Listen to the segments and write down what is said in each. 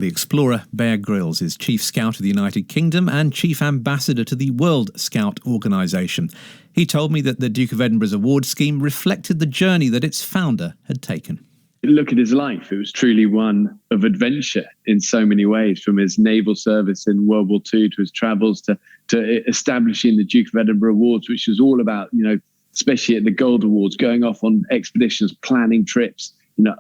The explorer Bear Grylls is Chief Scout of the United Kingdom and Chief Ambassador to the World Scout Organisation. He told me that the Duke of Edinburgh's award scheme reflected the journey that its founder had taken. Look at his life. It was truly one of adventure in so many ways, from his naval service in World War II to his travels to establishing the Duke of Edinburgh Awards, which was all about, especially at the Gold Awards, going off on expeditions, planning trips,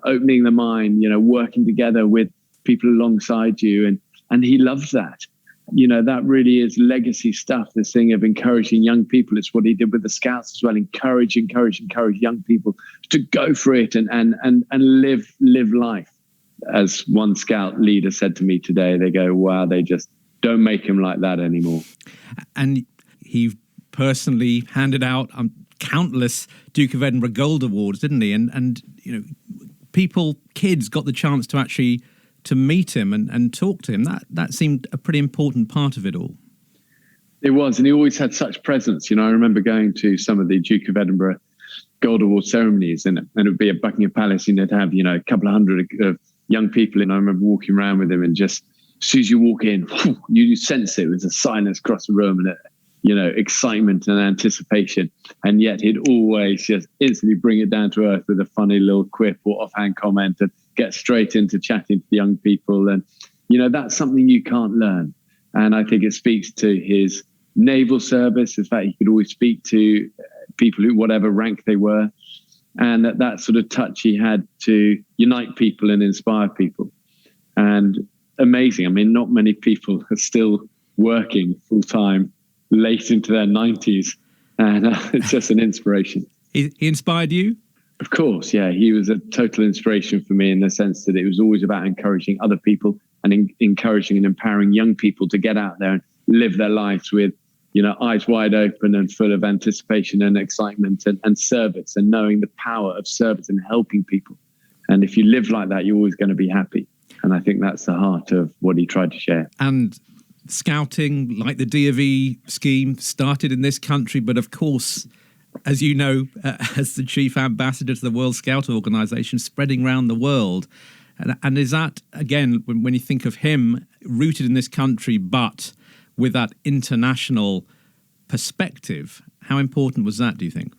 opening the mind, working together with people alongside you. And he loved that. That really is legacy stuff, this thing of encouraging young people. It's what he did with the Scouts as well. Encourage young people to go for it and live life. As one Scout leader said to me today, they go, wow, they just don't make him like that anymore. And he personally handed out countless Duke of Edinburgh Gold Awards, didn't he? And kids got the chance to actually to meet him and talk to him. That seemed a pretty important part of it all. It was, and he always had such presence. I remember going to some of the Duke of Edinburgh Gold Award ceremonies, and it would be at Buckingham Palace, and they'd have, a couple of hundred of young people. And I remember walking around with him, and just as soon as you walk in, you sense it was a silence across the room, and excitement and anticipation. And yet he'd always just instantly bring it down to earth with a funny little quip or offhand comment and get straight into chatting to the young people. And, that's something you can't learn. And I think it speaks to his naval service. In fact, he could always speak to people who, whatever rank they were. And that sort of touch he had to unite people and inspire people. And amazing. I mean, not many people are still working full time late into their 90s. And it's just an inspiration. He inspired you? Of course, yeah. He was a total inspiration for me in the sense that it was always about encouraging other people and encouraging and empowering young people to get out there and live their lives with, eyes wide open and full of anticipation and excitement and service, and knowing the power of service and helping people. And if you live like that, you're always going to be happy. And I think that's the heart of what he tried to share. And Scouting, like the DofE scheme, started in this country, but of course, as you know, as the Chief Ambassador to the World Scout Organisation, spreading around the world. And is that, again, when you think of him, rooted in this country, but with that international perspective, how important was that, do you think?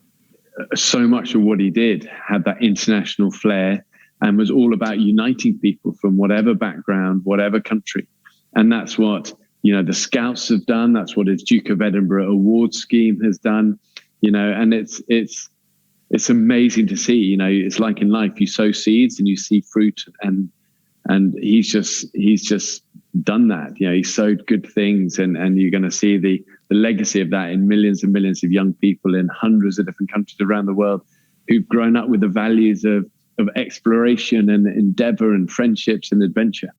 So much of what he did had that international flair and was all about uniting people from whatever background, whatever country. And that's what, the Scouts have done. That's what his Duke of Edinburgh Award scheme has done. And it's amazing to see. It's like in life, you sow seeds and you see fruit, and he's just done that. He sowed good things, and you're going to see the legacy of that in millions and millions of young people in hundreds of different countries around the world who've grown up with the values of exploration and endeavor and friendships and adventure.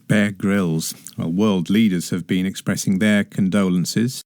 Bear Grylls. Well, world leaders have been expressing their condolences.